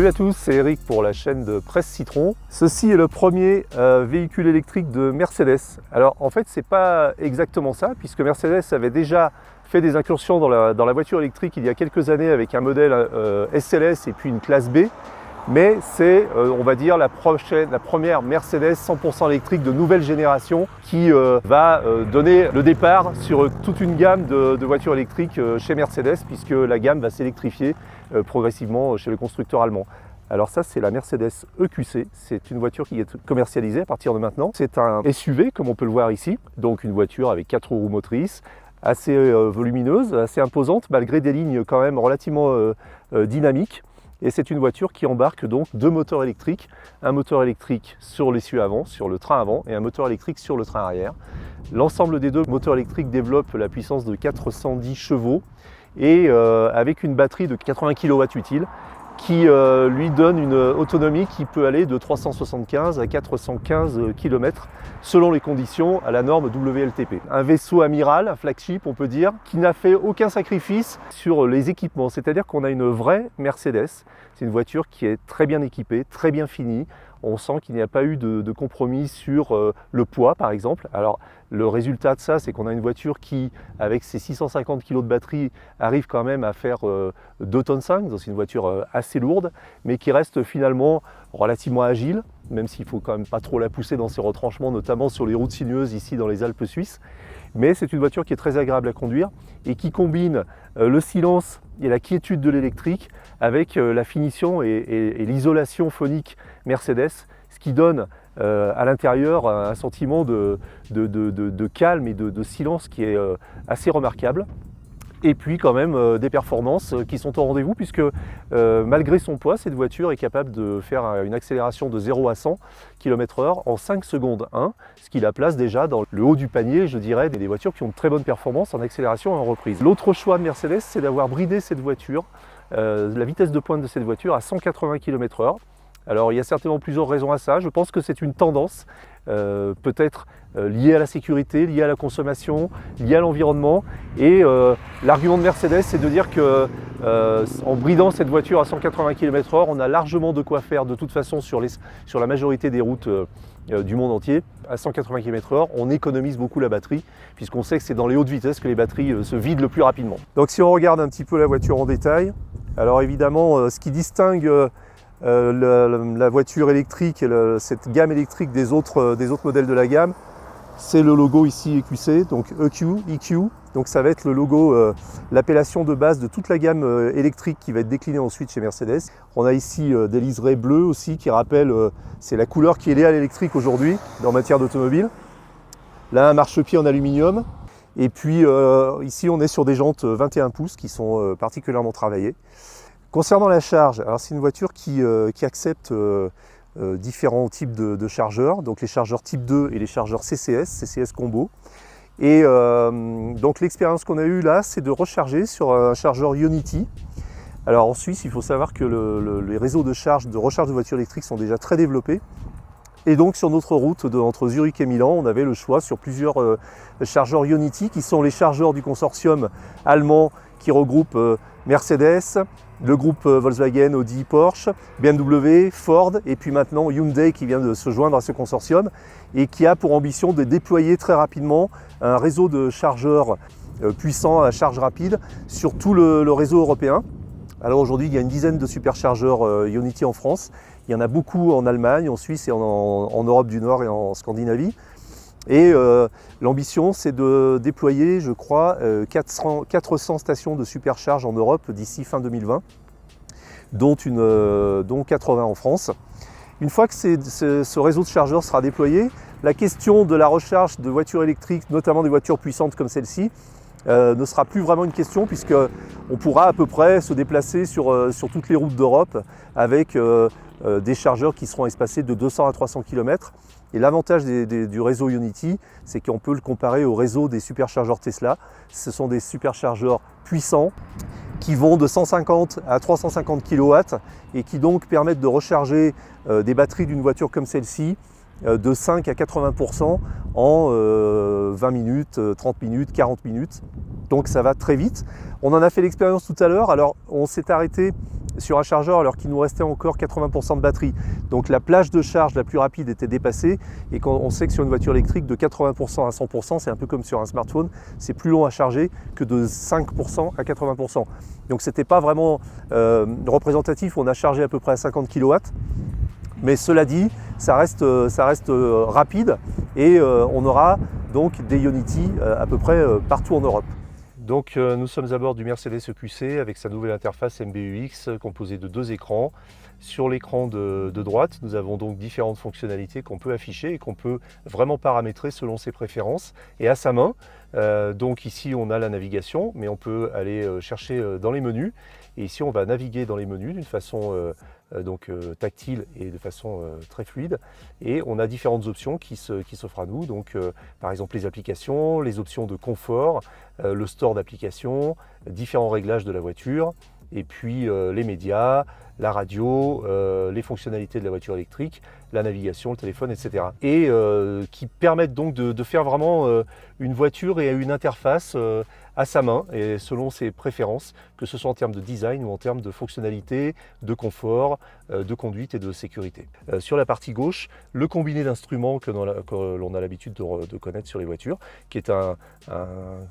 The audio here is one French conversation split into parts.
Salut à tous, c'est Eric pour la chaîne de Presse Citron. Ceci est le premier véhicule électrique de Mercedes. Alors en fait c'est pas exactement ça, puisque Mercedes avait déjà fait des incursions dans la voiture électrique il y a quelques années avec un modèle SLS et puis une classe B. Mais c'est, on va dire, la première Mercedes 100% électrique de nouvelle génération qui va donner le départ sur toute une gamme de voitures électriques chez Mercedes, puisque la gamme va s'électrifier progressivement chez le constructeur allemand. Alors ça, c'est la Mercedes EQC, c'est une voiture qui est commercialisée à partir de maintenant. C'est un SUV, comme on peut le voir ici, donc une voiture avec 4 roues motrices, assez volumineuse, assez imposante, malgré des lignes quand même relativement dynamiques. Et c'est une voiture qui embarque donc deux moteurs électriques, un moteur électrique sur l'essieu avant, sur le train avant, et un moteur électrique sur le train arrière. L'ensemble des deux moteurs électriques développe la puissance de 410 chevaux et avec une batterie de 80 kWh utile qui lui donne une autonomie qui peut aller de 375 à 415 km selon les conditions à la norme WLTP. Un vaisseau amiral, un flagship on peut dire, qui n'a fait aucun sacrifice sur les équipements, c'est-à-dire qu'on a une vraie Mercedes. C'est une voiture qui est très bien équipée, très bien finie. On sent qu'il n'y a pas eu de compromis sur le poids par exemple. Alors le résultat de ça, c'est qu'on a une voiture qui, avec ses 650 kg de batterie, arrive quand même à faire 2,5 tonnes, donc c'est une voiture assez lourde, mais qui reste finalement relativement agile, même s'il ne faut quand même pas trop la pousser dans ses retranchements, notamment sur les routes sinueuses ici dans les Alpes suisses. Mais c'est une voiture qui est très agréable à conduire et qui combine le silence et la quiétude de l'électrique avec la finition et l'isolation phonique Mercedes, ce qui donne à l'intérieur un sentiment de calme et de silence qui est assez remarquable. Et puis quand même des performances qui sont au rendez-vous, puisque malgré son poids, cette voiture est capable de faire une accélération de 0 à 100 km/h en 5 secondes 1, ce qui la place déjà dans le haut du panier, je dirais, des voitures qui ont de très bonnes performances en accélération et en reprise. L'autre choix de Mercedes, c'est d'avoir bridé cette voiture, la vitesse de pointe de cette voiture à 180 km/h. Alors il y a certainement plusieurs raisons à ça. Je pense que c'est une tendance, peut-être liée à la sécurité, liée à la consommation, liée à l'environnement. Et l'argument de Mercedes, c'est de dire que en bridant cette voiture à 180 km/h, on a largement de quoi faire de toute façon sur la majorité des routes du monde entier. À 180 km/h, on économise beaucoup la batterie, puisqu'on sait que c'est dans les hautes vitesses que les batteries se vident le plus rapidement. Donc si on regarde un petit peu la voiture en détail, alors évidemment, ce qui distingue la voiture électrique, cette gamme électrique des autres modèles de la gamme, c'est le logo ici EQC, donc EQ. Donc ça va être le logo, l'appellation de base de toute la gamme électrique qui va être déclinée ensuite chez Mercedes. On a ici des liserés bleus aussi qui rappellent, c'est la couleur qui est liée à l'électrique aujourd'hui en matière d'automobile. Là un marchepied en aluminium. Et puis ici on est sur des jantes 21 pouces qui sont particulièrement travaillées. Concernant la charge, alors c'est une voiture qui accepte différents types de chargeurs, donc les chargeurs type 2 et les chargeurs CCS combo. Et donc l'expérience qu'on a eue là, c'est de recharger sur un chargeur Ionity. Alors en Suisse, il faut savoir que les réseaux de recharge de voitures électriques sont déjà très développés. Et donc sur notre route entre Zurich et Milan, on avait le choix sur plusieurs chargeurs Ionity, qui sont les chargeurs du consortium allemand qui regroupe Mercedes, le groupe Volkswagen, Audi, Porsche, BMW, Ford et puis maintenant Hyundai qui vient de se joindre à ce consortium et qui a pour ambition de déployer très rapidement un réseau de chargeurs puissants à charge rapide sur tout le réseau européen. Alors aujourd'hui, il y a une dizaine de superchargeurs Ionity en France, il y en a beaucoup en Allemagne, en Suisse et en Europe du Nord et en Scandinavie. Et l'ambition, c'est de déployer, je crois, 400 stations de supercharge en Europe d'ici fin 2020, dont 80 en France. Une fois que ce réseau de chargeurs sera déployé, la question de la recharge de voitures électriques, notamment des voitures puissantes comme celle-ci, ne sera plus vraiment une question, puisqu'on pourra à peu près se déplacer sur toutes les routes d'Europe avec des chargeurs qui seront espacés de 200 à 300 km. Et l'avantage du réseau Ionity, c'est qu'on peut le comparer au réseau des superchargeurs Tesla. Ce sont des superchargeurs puissants qui vont de 150 à 350 kW et qui donc permettent de recharger des batteries d'une voiture comme celle-ci de 5 à 80% en 20 minutes, 30 minutes, 40 minutes. Donc ça va très vite. On en a fait l'expérience tout à l'heure. Alors on s'est arrêté sur un chargeur alors qu'il nous restait encore 80% de batterie. Donc la plage de charge la plus rapide était dépassée, et quand on sait que sur une voiture électrique de 80% à 100%, c'est un peu comme sur un smartphone, c'est plus long à charger que de 5% à 80%. Donc c'était pas vraiment représentatif, on a chargé à peu près à 50 kW. Mais cela dit, ça reste rapide, et on aura donc des Ionity à peu près partout en Europe. Donc nous sommes à bord du Mercedes EQC avec sa nouvelle interface MBUX composée de 2 écrans. Sur l'écran de droite, nous avons donc différentes fonctionnalités qu'on peut afficher et qu'on peut vraiment paramétrer selon ses préférences et à sa main. Donc ici on a la navigation, mais on peut aller chercher dans les menus. Et ici on va naviguer dans les menus d'une façon tactile et de façon très fluide. Et on a différentes options qui s'offrent à nous. Donc par exemple les applications, les options de confort, le store d'applications, différents réglages de la voiture, et puis les médias, la radio, les fonctionnalités de la voiture électrique, la navigation, le téléphone, etc. Et qui permettent donc de faire vraiment une voiture et une interface à sa main et selon ses préférences, que ce soit en termes de design ou en termes de fonctionnalité, de confort, de conduite et de sécurité. Sur la partie gauche, le combiné d'instruments que l'on a l'habitude de connaître sur les voitures, qui est un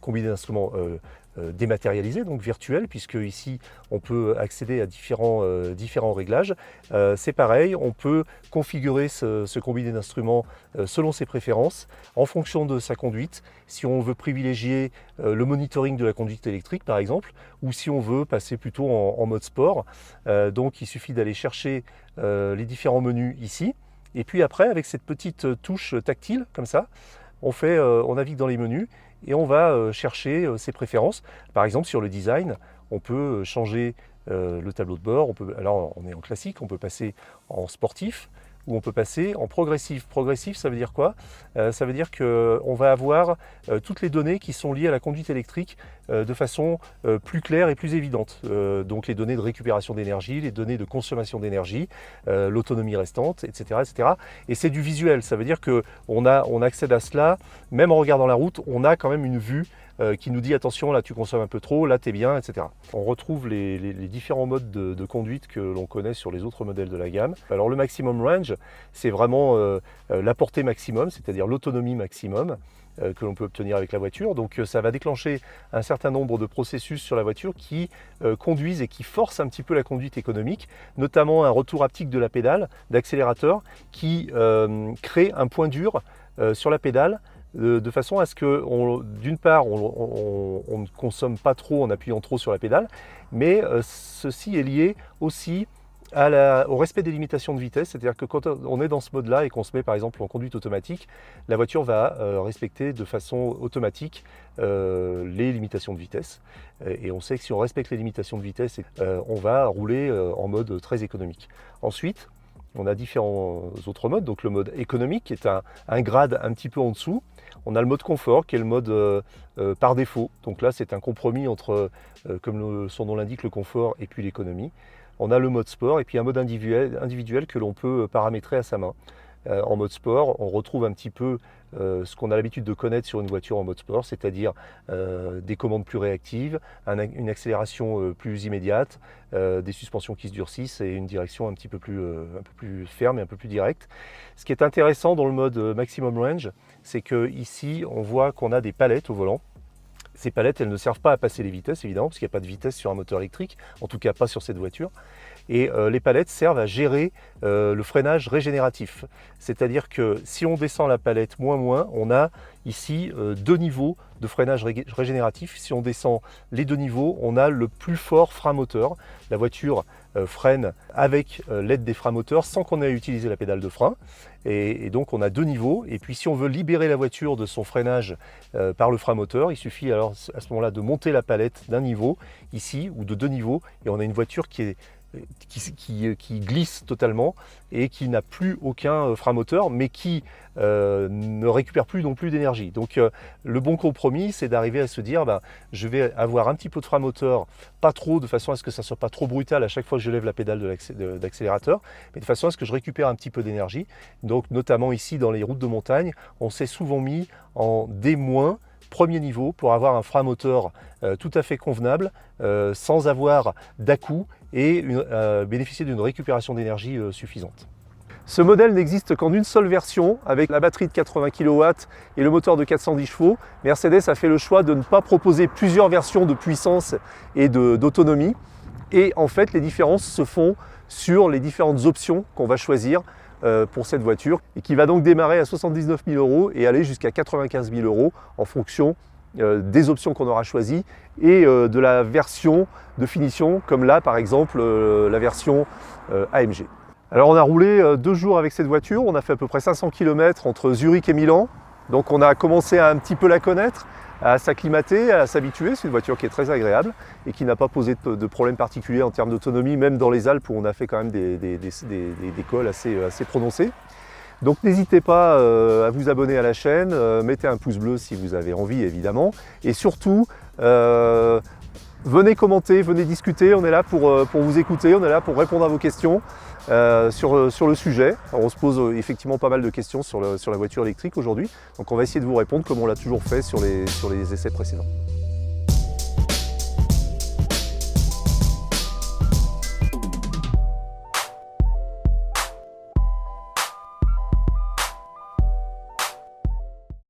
combiné d'instruments dématérialisé, donc virtuel, puisque ici on peut accéder à différents réglages. C'est pareil, on peut configurer ce combiné d'instruments selon ses préférences, en fonction de sa conduite, si on veut privilégier le monitoring de la conduite électrique par exemple, ou si on veut passer plutôt en mode sport. Donc il suffit d'aller chercher les différents menus ici, et puis après avec cette petite touche tactile comme ça, on navigue dans les menus et on va chercher ses préférences. Par exemple sur le design, on peut changer le tableau de bord, alors on est en classique, on peut passer en sportif, ou on peut passer en progressif. Progressif, ça veut dire quoi? Ça veut dire qu'on va avoir toutes les données qui sont liées à la conduite électrique de façon plus claire et plus évidente. Donc les données de récupération d'énergie, les données de consommation d'énergie, l'autonomie restante, etc., etc. Et c'est du visuel, ça veut dire qu'on accède à cela, même en regardant la route, on a quand même une vue qui nous dit attention, là tu consommes un peu trop, là t'es bien, etc. On retrouve les différents modes de conduite que l'on connaît sur les autres modèles de la gamme. Alors le maximum range, c'est vraiment la portée maximum, c'est-à-dire l'autonomie maximum que l'on peut obtenir avec la voiture. Donc ça va déclencher un certain nombre de processus sur la voiture qui conduisent et qui forcent un petit peu la conduite économique, notamment un retour haptique de la pédale, d'accélérateur, qui crée un point dur sur la pédale, de façon à ce que, d'une part, on ne consomme pas trop en appuyant trop sur la pédale, mais ceci est lié aussi au respect des limitations de vitesse, c'est-à-dire que quand on est dans ce mode-là et qu'on se met par exemple en conduite automatique, la voiture va respecter de façon automatique les limitations de vitesse. Et on sait que si on respecte les limitations de vitesse, on va rouler en mode très économique. Ensuite, on a différents autres modes, donc le mode économique qui est un grade un petit peu en dessous. On a le mode confort qui est le mode par défaut. Donc là c'est un compromis entre, comme son nom l'indique, le confort et puis l'économie. On a le mode sport et puis un mode individuel que l'on peut paramétrer à sa main. En mode sport, on retrouve un petit peu ce qu'on a l'habitude de connaître sur une voiture en mode sport, c'est-à-dire des commandes plus réactives, une accélération plus immédiate, des suspensions qui se durcissent et une direction un peu plus ferme et un peu plus directe. Ce qui est intéressant dans le mode maximum range, c'est qu'ici on voit qu'on a des palettes au volant. Ces palettes, elles ne servent pas à passer les vitesses, évidemment, parce qu'il n'y a pas de vitesse sur un moteur électrique, en tout cas pas sur cette voiture. Et les palettes servent à gérer le freinage régénératif. C'est-à-dire que si on descend la palette moins, on a ici 2 niveaux de freinage régénératif. Si on descend les 2 niveaux, on a le plus fort frein moteur. La voiture freine avec l'aide des freins moteurs sans qu'on ait à utiliser la pédale de frein. Et donc on a 2 niveaux. Et puis si on veut libérer la voiture de son freinage par le frein moteur, il suffit alors à ce moment-là de monter la palette d'un niveau ici ou de 2 niveaux. Et on a une voiture qui est qui glisse totalement et qui n'a plus aucun frein moteur, mais qui ne récupère plus non plus d'énergie. Donc le bon compromis, c'est d'arriver à se dire, je vais avoir un petit peu de frein moteur, pas trop, de façon à ce que ça ne soit pas trop brutal à chaque fois que je lève la pédale d'accélérateur, mais de façon à ce que je récupère un petit peu d'énergie. Donc notamment ici dans les routes de montagne, on s'est souvent mis en D-, premier niveau, pour avoir un frein moteur tout à fait convenable, sans avoir d'à-coups et bénéficier d'une récupération d'énergie suffisante. Ce modèle n'existe qu'en une seule version, avec la batterie de 80 kW et le moteur de 410 chevaux. Mercedes a fait le choix de ne pas proposer plusieurs versions de puissance et d'autonomie. Et en fait, les différences se font sur les différentes options qu'on va choisir pour cette voiture, et qui va donc démarrer à 79 000 € et aller jusqu'à 95 000 € en fonction des options qu'on aura choisies et de la version de finition, comme là par exemple la version AMG. Alors on a roulé 2 jours avec cette voiture, on a fait à peu près 500 km entre Zurich et Milan, donc on a commencé à un petit peu la connaître, à s'acclimater, à s'habituer. C'est une voiture qui est très agréable et qui n'a pas posé de problème particulier en termes d'autonomie, même dans les Alpes où on a fait quand même des cols assez prononcés. Donc n'hésitez pas à vous abonner à la chaîne, mettez un pouce bleu si vous avez envie évidemment, et surtout venez commenter, venez discuter, on est là pour vous écouter, on est là pour répondre à vos questions sur le sujet. Alors, on se pose effectivement pas mal de questions sur la voiture électrique aujourd'hui, donc on va essayer de vous répondre comme on l'a toujours fait sur les essais précédents.